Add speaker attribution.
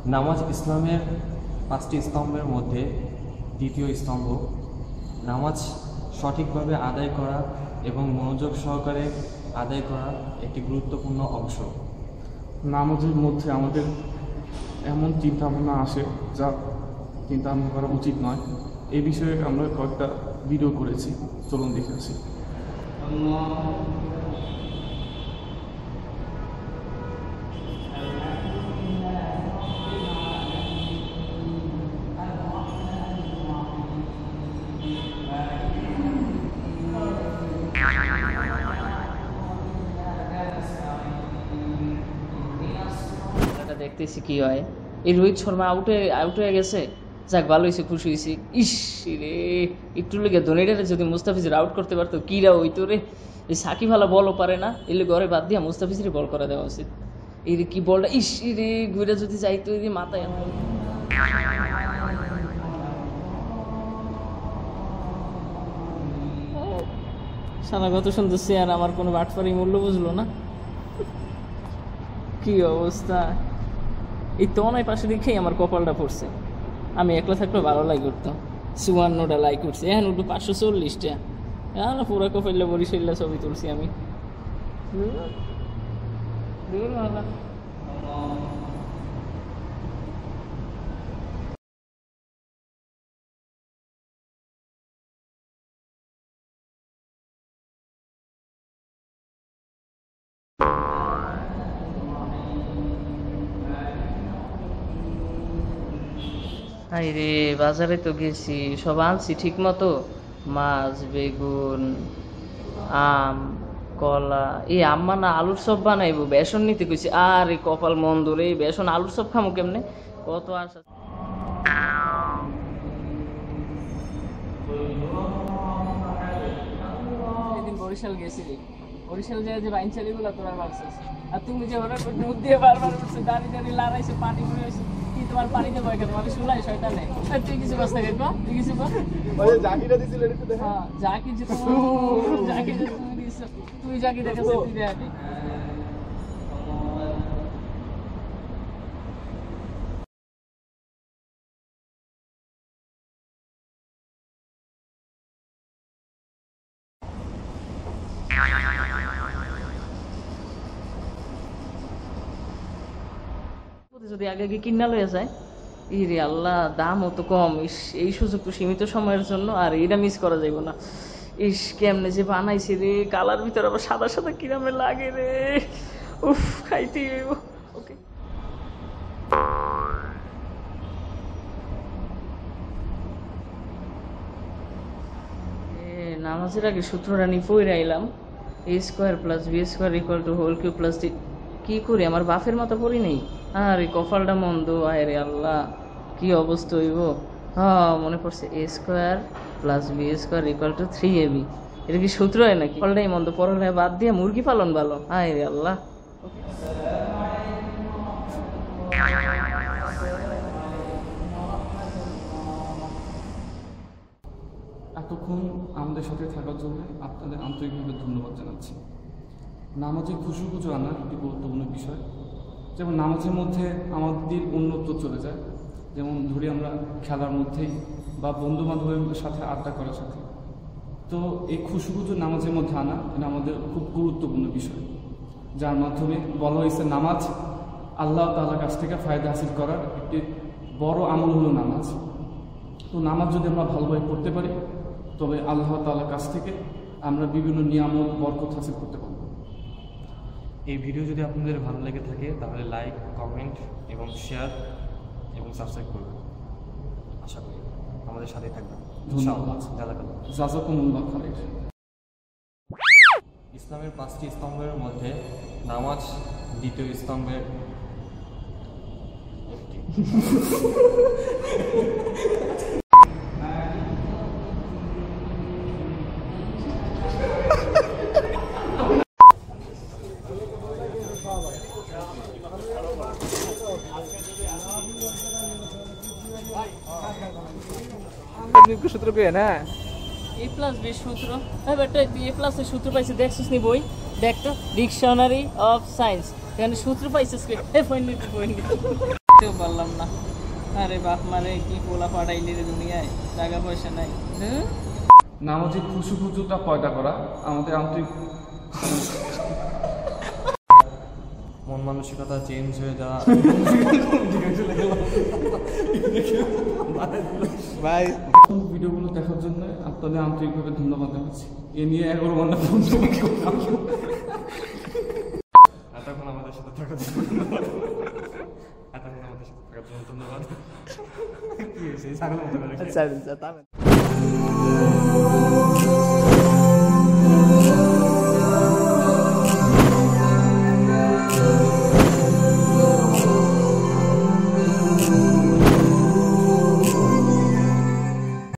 Speaker 1: নামাজ ইসলামের 5টি স্তম্ভের মধ্যে দ্বিতীয় স্তম্ভ। নামাজ সঠিকভাবে আদায় করা এবং মনোযোগ সহকারে আদায় করা একটি গুরুত্বপূর্ণ অংশ।
Speaker 2: নামাজের মধ্যে আমাদের এমন চিন্তাভাবনা আসে যা চিন্তাভাবনা করা উচিত নয়। এই বিষয়ে আমরা কয়েকটা ভিডিও করেছি, চলুন দেখে আসি।
Speaker 3: দেখতেছি কি হয়। এই রোহিত শর্মা আউট হয়ে গেছে, যাক ভালো হয়েছে, খুশি হয়েছি। ইস রে, একটু লেগে ধোনিটারে যদি মুস্তাফিজের আউট করতে পারতো কিরা হইতো রে। এই সাকিব আলা বলও পারে না, এলে ঘরে বাদ দিয়া মুস্তাফিজের বল করে দেওয়া উচিত। এই রে কি বলটা, ইস রে ঘুরে যদি যাইতো এই মাথায়। সারা কত সুন্দর চেয়ার, আমার কোনো বাটফারি মূল্য বুঝলো না। কি অবস্থা, এই তনায় পাশে দেখেই আমার কপালটা পড়ছে। আমি একলা থাকলে ভালো লাইক করতাম, 54টা লাইক করছে, এখন উঠলো 540টা। না পুরো কপাইলে বরিশাল্লা ছবি তুলছি আমি। রে বাজারে তো গেছি, সব আনছি ঠিক মতো, মাছ, বেগুন, আম, কলা। এই আম্মা না আলুর চপ বানাইবো, বেসন নিতে কইছি। আর এই কপাল মন্দ রে, বেসন আলুর চপ খামো কেমনে? কত আশা। সেদিন বরিশাল গেছিলি, বরিশাল যায় যে বাইন চালিগুলো তোরা মারছিস, আর তুমি যে ওরা মুখ দিয়ে বারবার দাঁড়িয়ে দাঁড়িয়ে লাড়াইছে, পানি ঘুরে হয়েছে। তোমার পানিতে ভয় খেতে মানে শুলাই শয়তানে। তুই কিছু কষ্ট থাকে, তুই কিছু কর। ওই জাকিটা দিছিল এটা দেখো। হ্যাঁ জাকি যে জাকি যে তুমি দিছো, তুই জাকি দেখে তুই দেখাবি। যদি আগে আগে কিনা লয়ে যায়, ইরে আল্লাহ, দামও তো কম। ইস, এই সুযোগ তো সীমিত সময়ের জন্য, আর এটা মিস করা যাইব না। ইস কেমনে যে বানাইছি রে, কালার ভিতরে আবার সাদা সাদা কিরামে লাগে রে। উফ, খাইতে হইব। ওকে, নামাজের আগে সূত্রটা নিয়ে পড়ে আইলাম। a square plus B square equal to whole cube plus কি করি, আমার বাপের মতো পড়ি নেই। আর এই কপালটা মন্দ, আয় রে আল্লাহ, কি অবস্থা হইব। হ্যাঁ মনে পড়ছে, a square plus B square equal to 3ab। এটা কি সূত্র হয় নাকি? কপালটাই মন্দ, পড়ালেখা বাদ দিয়ে মুরগি পালন ভালো। আয় রে আল্লাহ।
Speaker 2: এতক্ষণ আমাদের সাথে থাকার জন্য আপনাদের আন্তরিকভাবে ধন্যবাদ জানাচ্ছি। নামাজে খুশু আনা একটি গুরুত্বপূর্ণ বিষয়। যেমন নামাজের মধ্যে আমাদের অন্যত্ব চলে যায়, যেমন ধরি আমরা খেলার মধ্যেই বা বন্ধু বান্ধবের সাথে আড্ডা করার সাথে। তো এই খুশু নামাজের মধ্যে আনা এটা আমাদের খুব গুরুত্বপূর্ণ বিষয়, যার মাধ্যমে বলা হয়েছে নামাজ আল্লাহ তাআলার কাছ থেকে ফায়দা হাসিল করার একটি বড় আমল হলো নামাজ। তো নামাজ যদি আমরা ভালোভাবে পড়তে পারি, তবে আল্লাহ তাআলার কাছ থেকে আমরা বিভিন্ন নিয়ামত বরকত হাসিল করতে পারব।
Speaker 1: এই ভিডিও যদি আপনাদের ভালো লেগে থাকে তাহলে লাইক, কমেন্ট এবং শেয়ার এবং সাবস্ক্রাইব করবেন। আশা করি আমাদের সাথেই থাকবেন।
Speaker 2: ধন্যবাদ। জাযাকুমুল্লাহ খাইর।
Speaker 1: ইসলামের 5টি স্তম্ভের মধ্যে নামাজ দ্বিতীয় স্তম্ভের একটি।
Speaker 4: সূত্র পেয়ে না
Speaker 3: a প্লাস বি সূত্র। হ্যাঁ বেটা, তুই a প্লাসের সূত্র পাইছিস, দেখছিস নি বই? দেখ তো, ডিকশনারি অফ সায়েন্স, এখানে সূত্র পাইছিস কে? ফোন নিতে বুঝতেও পারলাম না। আরে বাপ মারে কি পোলা পাঠাইলি রে দুনিয়ায়, টাকা পয়সা নাই। হ্যাঁ
Speaker 2: নামাজে খুশুখুজুটা পয়দা করা আমাদের আন্তরিক
Speaker 1: মন মানসিকতা চেঞ্জ হয়ে যাওয়া।
Speaker 4: ভাই
Speaker 2: ভিডিওগুলো দেখার জন্য আপনাদের আন্তরিকভাবে ধন্যবাদ জানাচ্ছি। এ নিয়ে 11 ঘন্টা ধন্যবাদ করলাম।
Speaker 1: এতক্ষণ আমাদের সাথে থাকার জন্য ধন্যবাদ। এতক্ষণ আমাদের সাথে থাকার জন্য ধন্যবাদ। কি হয়েছে ছাগলের মতো করে?
Speaker 4: আচ্ছা আচ্ছা